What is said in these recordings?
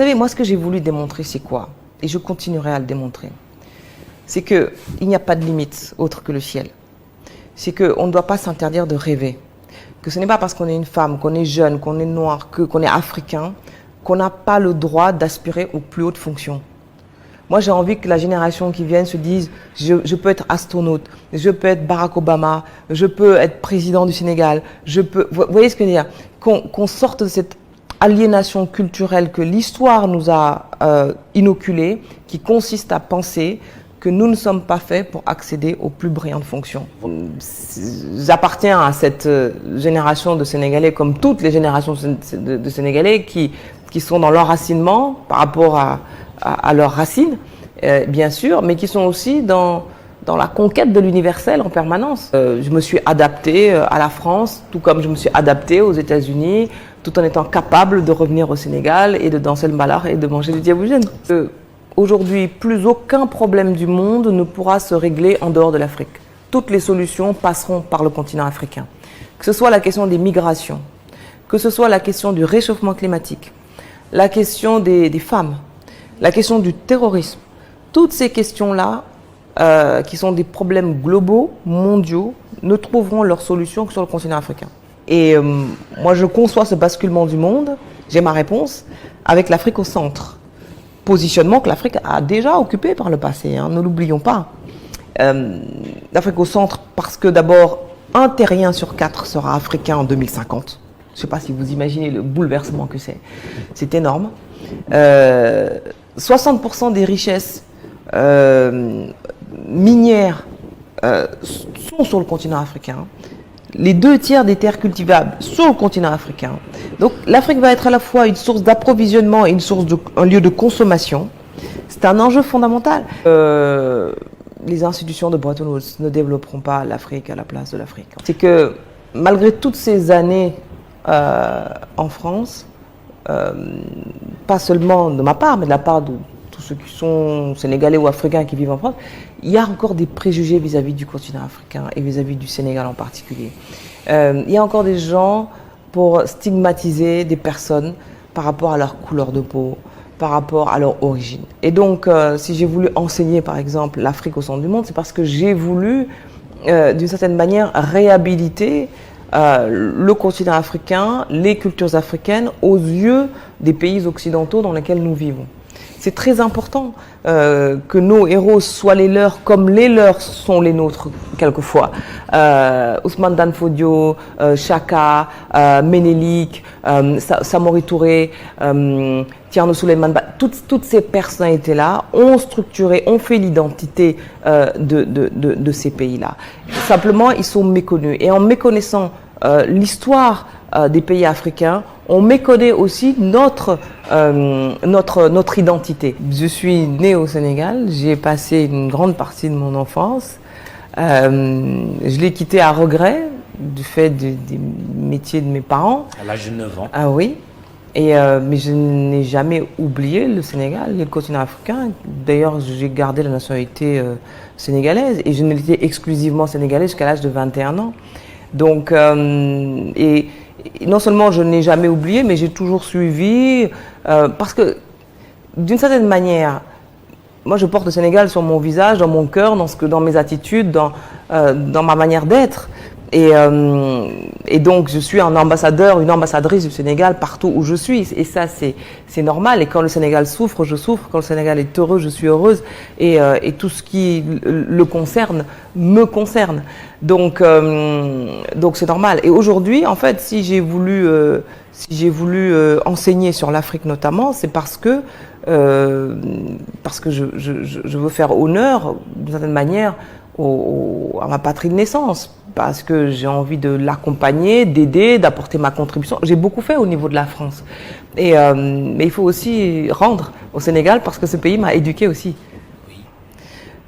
savez, moi, ce que j'ai voulu démontrer, c'est quoi? Et je continuerai à le démontrer. C'est qu'il n'y a pas de limite autre que le ciel. C'est qu'on ne doit pas s'interdire de rêver. Que ce n'est pas parce qu'on est une femme, qu'on est jeune, qu'on est noir, qu'on est africain, qu'on n'a pas le droit d'aspirer aux plus hautes fonctions. Moi, j'ai envie que la génération qui vient se dise « je peux être astronaute, je peux être Barack Obama, je peux être président du Sénégal, je peux… » Vous voyez ce que je veux dire? Qu'on sorte de cette aliénation culturelle que l'histoire nous a inoculée, qui consiste à penser que nous ne sommes pas faits pour accéder aux plus brillantes fonctions. J'appartiens à cette génération de Sénégalais, comme toutes les générations de Sénégalais, qui sont dans l'enracinement par rapport à leurs racines, bien sûr, mais qui sont aussi dans la conquête de l'universel en permanence. Je me suis adaptée à la France, tout comme je me suis adaptée aux États-Unis, tout en étant capable de revenir au Sénégal et de danser le mbalax et de manger du diabougène. Aujourd'hui, plus aucun problème du monde ne pourra se régler en dehors de l'Afrique. Toutes les solutions passeront par le continent africain. Que ce soit la question des migrations, que ce soit la question du réchauffement climatique, la question des femmes, la question du terrorisme, toutes ces questions-là, qui sont des problèmes globaux, mondiaux, ne trouveront leur solution que sur le continent africain. Et moi, je conçois ce basculement du monde, j'ai ma réponse, avec l'Afrique au centre. Positionnement que l'Afrique a déjà occupé par le passé, hein, ne l'oublions pas. L'Afrique au centre parce que d'abord, 1 terrien sur 4 sera africain en 2050. Je ne sais pas si vous imaginez le bouleversement que c'est. C'est énorme. 60% des richesses minières sont sur le continent africain. Les 2/3 des terres cultivables sur le continent africain. Donc l'Afrique va être à la fois une source d'approvisionnement et un lieu de consommation. C'est un enjeu fondamental. Les institutions de Bretton Woods ne développeront pas l'Afrique à la place de l'Afrique. C'est que malgré toutes ces années en France, pas seulement de ma part, mais de la part de tous ceux qui sont sénégalais ou africains qui vivent en France, il y a encore des préjugés vis-à-vis du continent africain et vis-à-vis du Sénégal en particulier. Il y a encore des gens pour stigmatiser des personnes par rapport à leur couleur de peau, par rapport à leur origine. Et donc, si j'ai voulu enseigner, par exemple, l'Afrique au centre du monde, c'est parce que j'ai voulu, d'une certaine manière, réhabiliter le continent africain, les cultures africaines, aux yeux des pays occidentaux dans lesquels nous vivons. C'est très important que nos héros soient les leurs comme les leurs sont les nôtres quelquefois. Ousmane Dan Fodio, Chaka, Ménélik, Samori Touré, Thierno Souleymane Ba, toutes ces personnalités-là ont structuré, ont fait l'identité de ces pays-là. Simplement, ils sont méconnus. Et en méconnaissant l'histoire des pays africains, on méconnaît aussi notre identité. Je suis née au Sénégal, j'y ai passé une grande partie de mon enfance. Je l'ai quitté à regret du fait des métiers de mes parents. À l'âge de 9 ans. Ah oui. Mais je n'ai jamais oublié le Sénégal et le continent africain. D'ailleurs, j'ai gardé la nationalité sénégalaise et je n'étais exclusivement sénégalaise jusqu'à l'âge de 21 ans. Donc, et non seulement je n'ai jamais oublié, mais j'ai toujours suivi, parce que d'une certaine manière, moi je porte le Sénégal sur mon visage, dans mon cœur, dans mes attitudes, dans ma manière d'être. Et donc je suis un ambassadeur, une ambassadrice du Sénégal partout où je suis. Et ça c'est normal. Et quand le Sénégal souffre, je souffre. Quand le Sénégal est heureux, je suis heureuse. Et tout ce qui le concerne me concerne. Donc c'est normal. Et aujourd'hui, en fait, si j'ai voulu enseigner sur l'Afrique notamment, c'est parce que je veux faire honneur, d'une certaine manière, à ma patrie de naissance, parce que j'ai envie de l'accompagner, d'aider, d'apporter ma contribution. J'ai beaucoup fait au niveau de la France. Mais il faut aussi rendre au Sénégal parce que ce pays m'a éduqué aussi. Oui.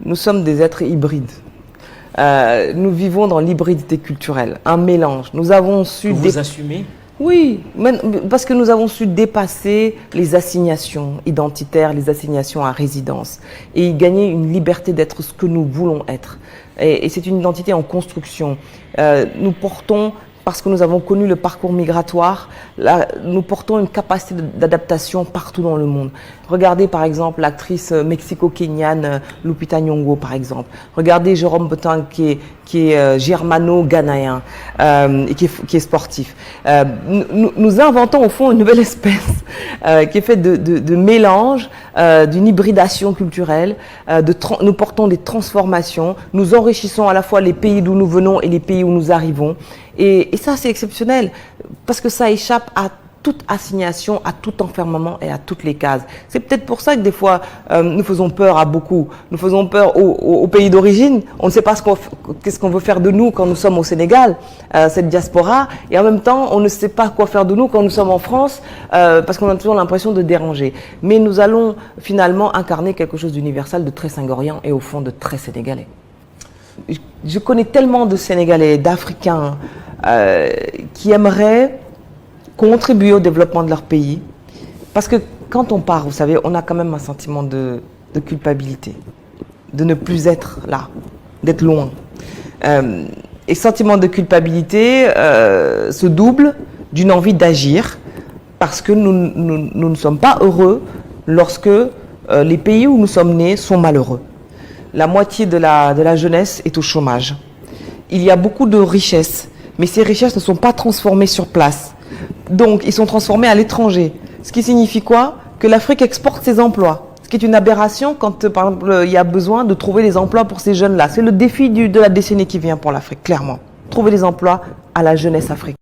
Nous sommes des êtres hybrides. Nous vivons dans l'hybridité culturelle, un mélange. Nous avons su... Vous assumez ? Oui, parce que nous avons su dépasser les assignations identitaires, les assignations à résidence et gagner une liberté d'être ce que nous voulons être. Et c'est une identité en construction. Nous portons parce que nous avons connu le parcours migratoire, là, nous portons une capacité d'adaptation partout dans le monde. Regardez par exemple l'actrice mexico-kenyane Lupita Nyong'o par exemple. Regardez Jérôme Botin qui est germano-ghanéen et qui est sportif. Nous inventons au fond une nouvelle espèce qui est faite de mélange, d'une hybridation culturelle. Nous portons des transformations, nous enrichissons à la fois les pays d'où nous venons et les pays où nous arrivons. Et ça, c'est exceptionnel, parce que ça échappe à toute assignation, à tout enfermement et à toutes les cases. C'est peut-être pour ça que des fois, nous faisons peur à beaucoup. Nous faisons peur aux pays d'origine. On ne sait pas qu'est-ce qu'on veut faire de nous quand nous sommes au Sénégal, cette diaspora. Et en même temps, on ne sait pas quoi faire de nous quand nous sommes en France, parce qu'on a toujours l'impression de déranger. Mais nous allons finalement incarner quelque chose d'universel, de très singorien et au fond de très sénégalais. Je connais tellement de Sénégalais, d'Africains qui aimeraient contribuer au développement de leur pays. Parce que quand on part, vous savez, on a quand même un sentiment de culpabilité, de ne plus être là, d'être loin. Et ce sentiment de culpabilité se double d'une envie d'agir, parce que nous ne sommes pas heureux lorsque les pays où nous sommes nés sont malheureux. La moitié de la jeunesse est au chômage. Il y a beaucoup de richesses, mais ces richesses ne sont pas transformées sur place. Donc, ils sont transformés à l'étranger. Ce qui signifie quoi? Que l'Afrique exporte ses emplois. Ce qui est une aberration quand, par exemple, il y a besoin de trouver des emplois pour ces jeunes-là. C'est le défi de la décennie qui vient pour l'Afrique, clairement. Trouver des emplois à la jeunesse africaine.